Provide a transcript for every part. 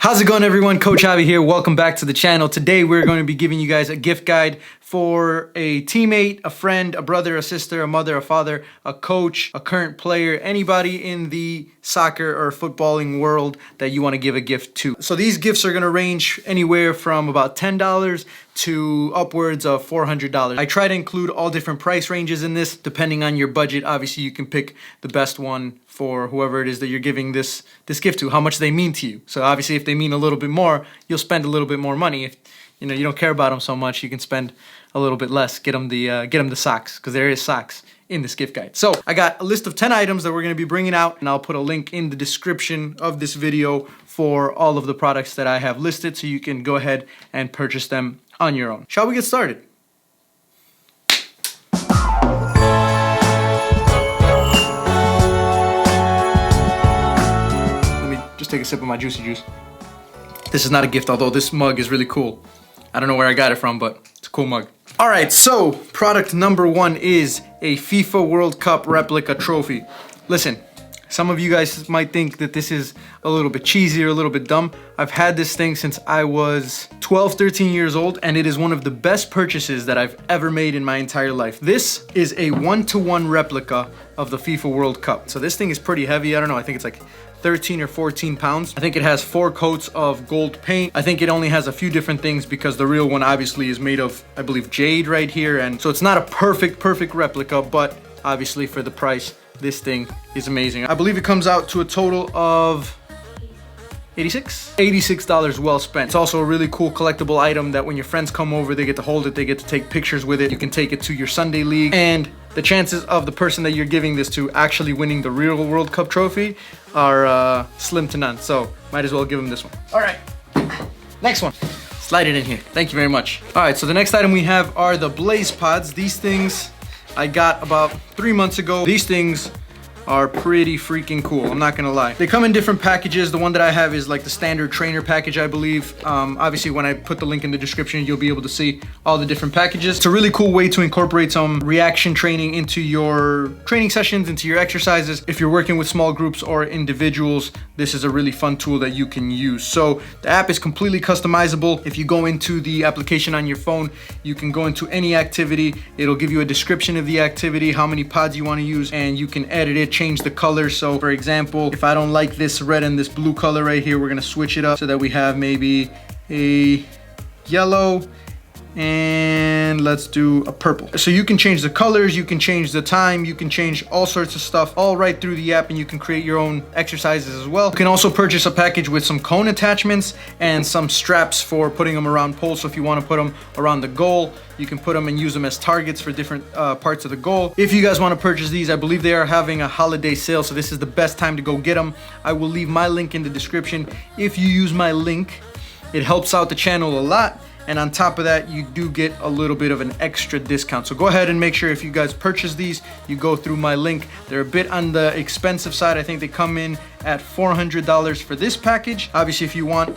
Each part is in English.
How's it going, everyone? Coach Javi here. Welcome back to the channel. Today we're going to be giving you guys a gift guide for a teammate, a friend, a brother, a sister, a mother, a father, a coach, a current player, anybody in the soccer or footballing world that you want to give a gift to. So these gifts are going to range anywhere from about $10 to upwards of $400. I try to include all different price ranges in this depending on your budget. Obviously you can pick the best one for whoever it is that you're giving this gift to, how much they mean to you. So obviously if they mean a little bit more, you'll spend a little bit more money. If you don't care about them so much, you can spend a little bit less. Get them the socks, because there is socks in this gift guide. So I got a list of 10 items that we're going to be bringing out, and I'll put a link in the description of this video for all of the products that I have listed, so you can go ahead and purchase them on your own. Shall we get started? Let me just take a sip of my juicy juice. This is not a gift, although this mug is really cool. I don't know where I got it from, but it's a cool mug. All right, so product number one is a FIFA World Cup replica trophy. Listen, some of you guys might think that this is a little bit cheesy or a little bit dumb. I've had this thing since I was 12, 13 years old, and it is one of the best purchases that I've ever made in my entire life. This is a 1-to-1 replica of the FIFA World Cup. So this thing is pretty heavy. I don't know, I think it's like 13 or 14 pounds. I think it has 4 coats of gold paint. I think it only has a few different things because the real one obviously is made of, I believe, jade right here. And so it's not a perfect replica, but obviously for the price, this thing is amazing. I believe it comes out to a total of $86 well spent. It's also a really cool collectible item that when your friends come over, they get to hold it, they get to take pictures with it. You can take it to your Sunday league, and the chances of the person that you're giving this to actually winning the real World Cup trophy are slim to none. So might as well give them this one. All right, next one. Slide it in here. Thank you very much. All right, so the next item we have are the Blaze Pods. These things I got about 3 months ago. These things are pretty freaking cool, I'm not gonna lie. They come in different packages. The one that I have is like the standard trainer package, I believe. Obviously when I put the link in the description, you'll be able to see all the different packages. It's a really cool way to incorporate some reaction training into your training sessions, into your exercises. If you're working with small groups or individuals, this is a really fun tool that you can use. So the app is completely customizable. If you go into the application on your phone, you can go into any activity. It'll give you a description of the activity, how many pods you wanna use, and you can edit it, change the color. So for example, if I don't like this red and this blue color right here, we're gonna switch it up so that we have maybe a yellow, and let's do a purple. So you can change the colors, you can change the time, you can change all sorts of stuff all right through the app, and you can create your own exercises as well. You can also purchase a package with some cone attachments and some straps for putting them around poles. So if you want to put them around the goal, you can put them and use them as targets for different parts of the goal. If you guys want to purchase these, I believe they are having a holiday sale, so this is the best time to go get them. I will leave my link in the description. If you use my link, it helps out the channel a lot. And on top of that, you do get a little bit of an extra discount. So go ahead and make sure if you guys purchase these, you go through my link. They're a bit on the expensive side. I think they come in at $400 for this package. Obviously, if you want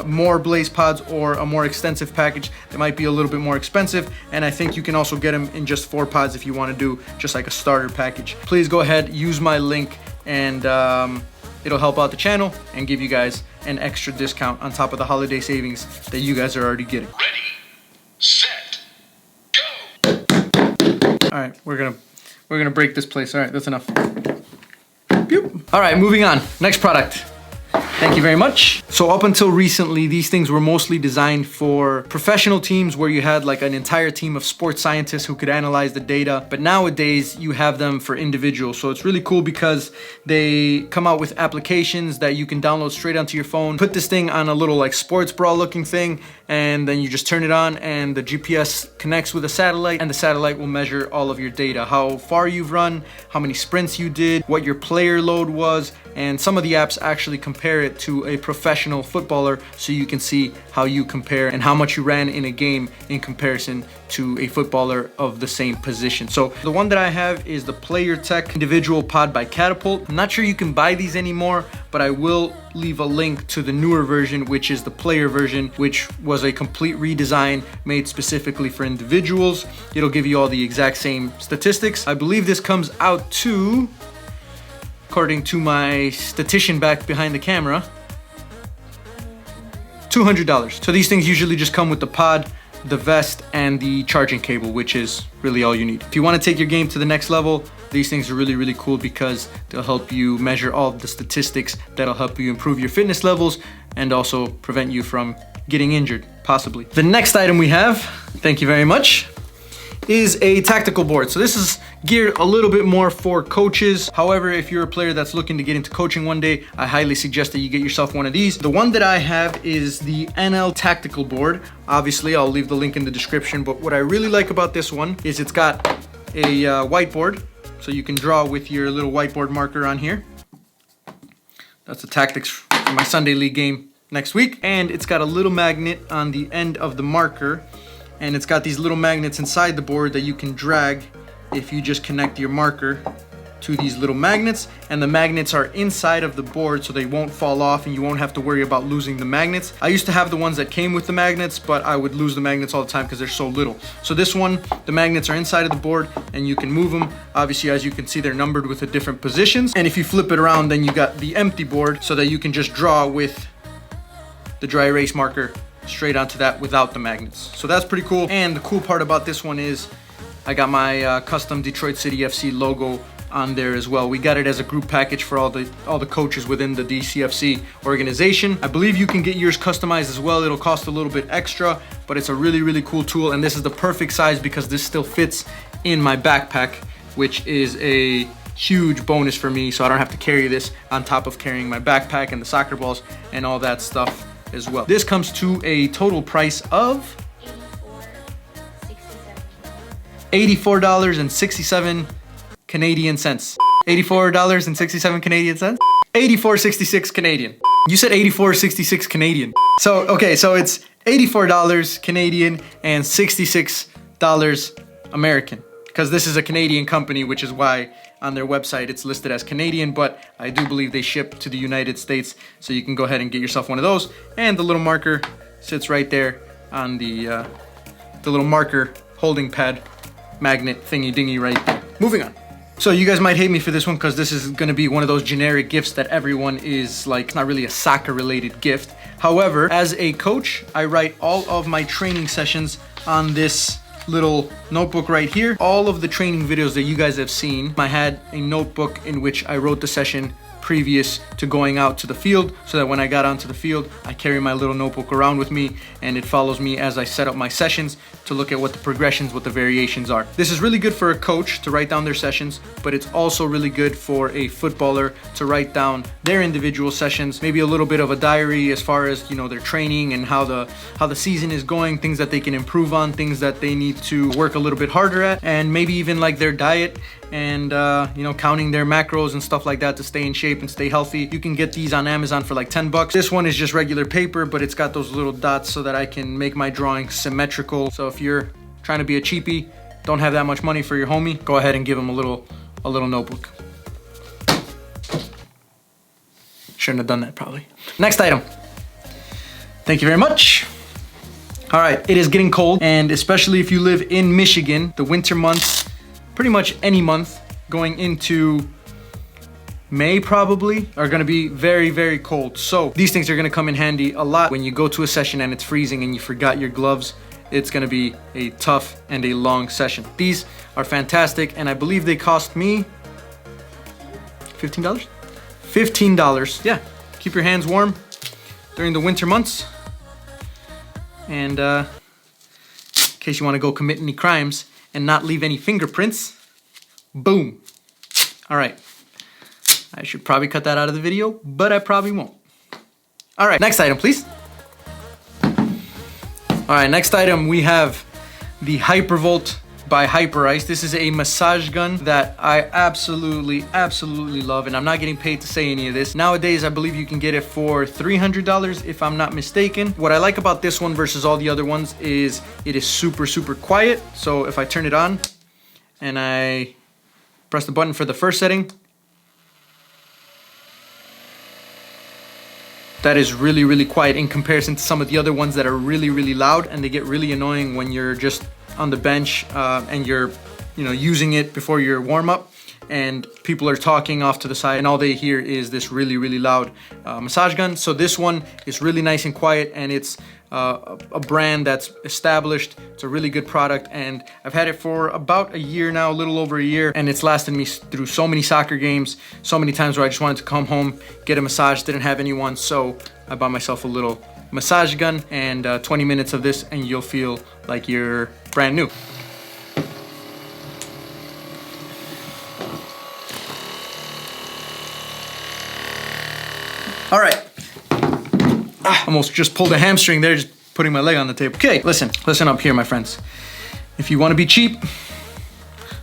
more Blaze Pods or a more extensive package, they might be a little bit more expensive. And I think you can also get them in just 4 pods if you want to do just like a starter package. Please go ahead, use my link, and it'll help out the channel and give you guys an extra discount on top of the holiday savings that you guys are already getting. Ready, set, go. All right, we're gonna break this place. All right, that's enough. Boop. All right, moving on. Next product. Thank you very much. So up until recently, these things were mostly designed for professional teams where you had like an entire team of sports scientists who could analyze the data. But nowadays you have them for individuals. So it's really cool because they come out with applications that you can download straight onto your phone. Put this thing on a little like sports bra looking thing, and then you just turn it on and the GPS connects with a satellite, and the satellite will measure all of your data, how far you've run, how many sprints you did, what your player load was, and some of the apps actually compare it to a professional footballer, so you can see how you compare and how much you ran in a game in comparison to a footballer of the same position. So the one that I have is the PlayerTek individual pod by Catapult. I'm not sure you can buy these anymore, but I will leave a link to the newer version, which is the player version, which was a complete redesign made specifically for individuals. It'll give you all the exact same statistics. I believe this comes out to, according to my statistician back behind the camera, $200. So these things usually just come with the pod, the vest, and the charging cable, which is really all you need. If you want to take your game to the next level, these things are really, really cool because they'll help you measure all the statistics that'll help you improve your fitness levels and also prevent you from getting injured, possibly. The next item we have, thank you very much, is a tactical board. So this is geared a little bit more for coaches. However, if you're a player that's looking to get into coaching one day, I highly suggest that you get yourself one of these. The one that I have is the NL tactical board. Obviously, I'll leave the link in the description, but what I really like about this one is it's got a whiteboard, so you can draw with your little whiteboard marker on here. That's the tactics for my Sunday League game next week. And it's got a little magnet on the end of the marker, and it's got these little magnets inside the board that you can drag if you just connect your marker to these little magnets, and the magnets are inside of the board so they won't fall off and you won't have to worry about losing the magnets. I used to have the ones that came with the magnets, but I would lose the magnets all the time because they're so little. So this one, the magnets are inside of the board and you can move them. Obviously, as you can see, they're numbered with the different positions. And if you flip it around, then you got the empty board so that you can just draw with the dry erase marker straight onto that without the magnets. So that's pretty cool. And the cool part about this one is I got my custom Detroit City FC logo on there as well. We got it as a group package for all the coaches within the DCFC organization. I believe you can get yours customized as well. It'll cost a little bit extra, but it's a really, really cool tool. And this is the perfect size because this still fits in my backpack, which is a huge bonus for me. So I don't have to carry this on top of carrying my backpack and the soccer balls and all that stuff as well. This comes to a total price of $84.67 Canadian cents. $84.67 Canadian cents? 84.66 Canadian. You said 84.66 Canadian. So, okay, so it's $84 Canadian and $66 American. Because this is a Canadian company, which is why on their website it's listed as Canadian, but I do believe they ship to the United States, so you can go ahead and get yourself one of those. And the little marker sits right there on the little marker holding pad magnet thingy dingy right there. Moving on. So you guys might hate me for this one because this is going to be one of those generic gifts that everyone is like, it's not really a soccer related gift. However, as a coach, I write all of my training sessions on this little notebook right here. All of the training videos that you guys have seen, I had a notebook in which I wrote the session previous to going out to the field, so that when I got onto the field, I carry my little notebook around with me and it follows me as I set up my sessions to look at what the progressions, what the variations are. This is really good for a coach to write down their sessions, but it's also really good for a footballer to write down their individual sessions, maybe a little bit of a diary as far as, you know, their training and how the season is going, things that they can improve on, things that they need to work a little bit harder at, and maybe even like their diet and you know, counting their macros and stuff like that to stay in shape and stay healthy. You can get these on Amazon for like 10 bucks. This one is just regular paper, but it's got those little dots so that I can make my drawings symmetrical. So if you're trying to be a cheapie, don't have that much money for your homie, go ahead and give him a little notebook. Shouldn't have done that probably. Next item. Thank you very much. All right, it is getting cold, and especially if you live in Michigan, the winter months, pretty much any month going into May probably, are gonna be very, very cold. So these things are gonna come in handy a lot when you go to a session and it's freezing and you forgot your gloves. It's gonna be a tough and a long session. These are fantastic, and I believe they cost me $15? $15, yeah. Keep your hands warm during the winter months. And in case you wanna go commit any crimes and not leave any fingerprints, boom. All right, I should probably cut that out of the video, but I probably won't. All right, next item, please. All right, next item, we have the Hypervolt by Hyperice. This is a massage gun that I absolutely love, and I'm not getting paid to say any of this. Nowadays, I believe you can get it for $300 if I'm not mistaken. What I like about this one versus all the other ones is it is super quiet. So if I turn it on and I press the button for the first setting, that is really quiet in comparison to some of the other ones that are really loud, and they get really annoying when you're just on the bench and you're, you know, using it before your warm-up. and people are talking off to the side and all they hear is this really, really loud massage gun. So this one is really nice and quiet, and it's a brand that's established. It's a really good product, and I've had it for about a year now, a little over a year, and it's lasted me through so many soccer games, so many times where I just wanted to come home, get a massage, didn't have anyone, so I bought myself a little massage gun, and 20 minutes of this and you'll feel like you're brand new. All right. Almost just pulled a hamstring there, just putting my leg on the table. Okay, listen up here, my friends. If you want to be cheap,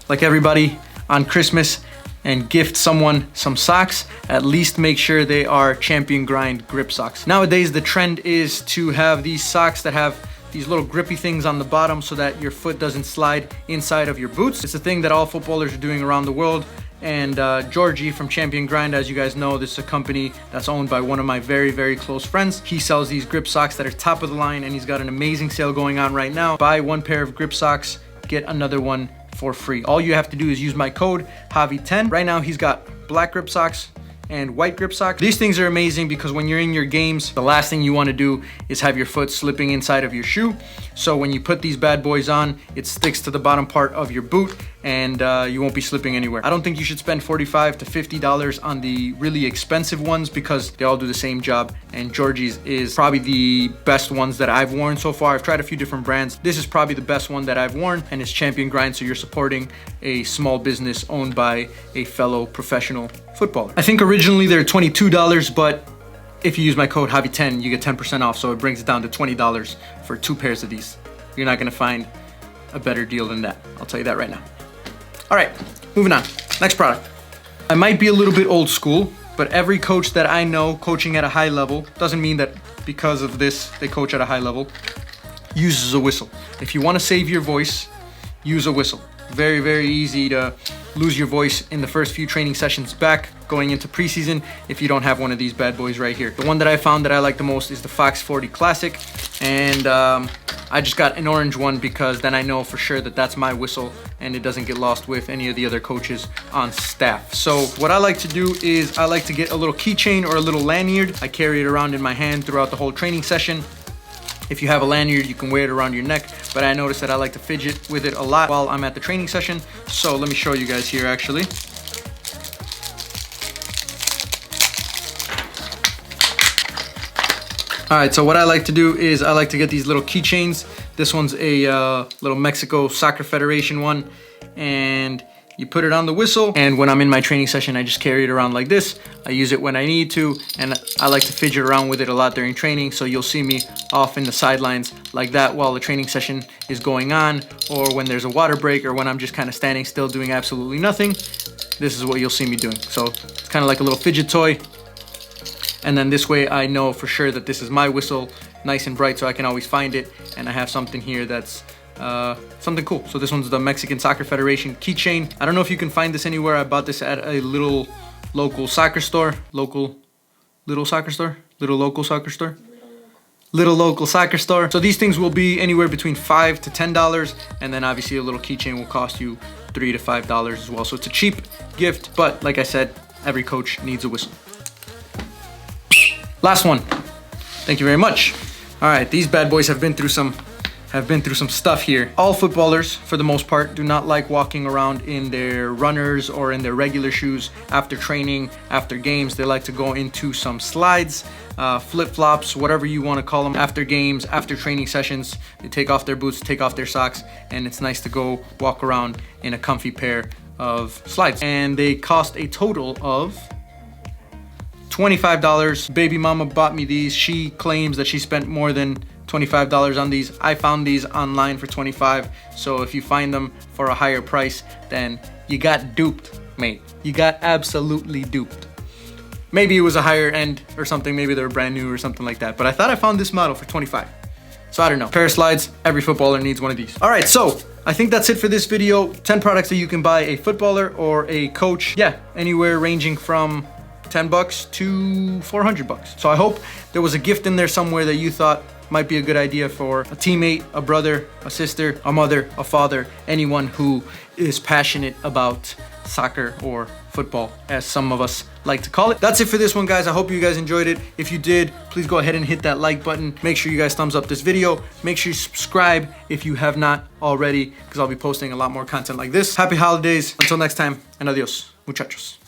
like everybody on Christmas, and gift someone some socks, at least make sure they are Champion Grind grip socks. Nowadays, the trend is to have these socks that have these little grippy things on the bottom so that your foot doesn't slide inside of your boots. It's a thing that all footballers are doing around the world. And Georgie from Champion Grind, as you guys know, this is a company that's owned by one of my very, very close friends. He sells these grip socks that are top of the line, and he's got an amazing sale going on right now. Buy one pair of grip socks, get another one for free. All you have to do is use my code Javi10. Right now he's got black grip socks and white grip socks. These things are amazing because when you're in your games, the last thing you want to do is have your foot slipping inside of your shoe. So when you put these bad boys on, it sticks to the bottom part of your boot, and you won't be slipping anywhere. I don't think you should spend $45 to $50 on the really expensive ones because they all do the same job, and Georgie's is probably the best ones that I've worn so far. I've tried a few different brands. This is probably the best one that I've worn, and it's Champion Grind, so you're supporting a small business owned by a fellow professional footballer. I think originally they're $22, but if you use my code Javi10, you get 10% off, so it brings it down to $20 for 2 pairs of these. You're not gonna find a better deal than that. I'll tell you that right now. All right, moving on. Next product. I might be a little bit old school, but every coach that I know coaching at a high level, doesn't mean that because of this they coach at a high level, uses a whistle. If you wanna save your voice, use a whistle. Very, very easy to lose your voice in the first few training sessions back going into preseason if you don't have one of these bad boys right here. The one that I found that I like the most is the Fox 40 Classic, and I just got an orange one because then I know for sure that that's my whistle and it doesn't get lost with any of the other coaches on staff. So what I like to do is I like to get a little keychain or a little lanyard. I carry it around in my hand throughout the whole training session. If you have a lanyard, you can wear it around your neck, but I notice that I like to fidget with it a lot while I'm at the training session. So let me show you guys here actually. All right, so what I like to do is I like to get these little keychains. This one's a little Mexico Soccer Federation one, and you put it on the whistle, and when I'm in my training session, I just carry it around like this. I use it when I need to, and I like to fidget around with it a lot during training, so you'll see me off in the sidelines like that while the training session is going on, or when there's a water break, or when I'm just kind of standing still doing absolutely nothing. This is what you'll see me doing. So it's kind of like a little fidget toy, and then this way I know for sure that this is my whistle, nice and bright, so I can always find it, and I have something here that's something cool. So this one's the Mexican Soccer Federation keychain. I don't know if you can find this anywhere. I bought this at a little local soccer store. Little local soccer store. So these things will be anywhere between $5 to $10, and then obviously a little keychain will cost you $3 to $5 as well. So it's a cheap gift, but like I said, every coach needs a whistle. Last one. Thank you very much. All right, these bad boys have been through some stuff here. All footballers, for the most part, do not like walking around in their runners or in their regular shoes after training, after games. They like to go into some slides, flip-flops, whatever you want to call them, after games, after training sessions. They take off their boots, take off their socks, and it's nice to go walk around in a comfy pair of slides. And they cost a total of $25. Baby mama bought me these. She claims that she spent more than $25 on these. I found these online for $25. So if you find them for a higher price, then you got duped, mate. You got absolutely duped. Maybe it was a higher end or something. Maybe they were brand new or something like that. But I thought I found this model for $25. So I don't know. Pair of slides, every footballer needs one of these. All right, so I think that's it for this video. 10 products that you can buy a footballer or a coach. Yeah, anywhere ranging from $10 to $400. So I hope there was a gift in there somewhere that you thought might be a good idea for a teammate, a brother, a sister, a mother, a father, anyone who is passionate about soccer or football, as some of us like to call it. That's it for this one, guys. I hope you guys enjoyed it. If you did, please go ahead and hit that like button. Make sure you guys thumbs up this video. Make sure you subscribe if you have not already, because I'll be posting a lot more content like this. Happy holidays. Until next time, and adios, muchachos.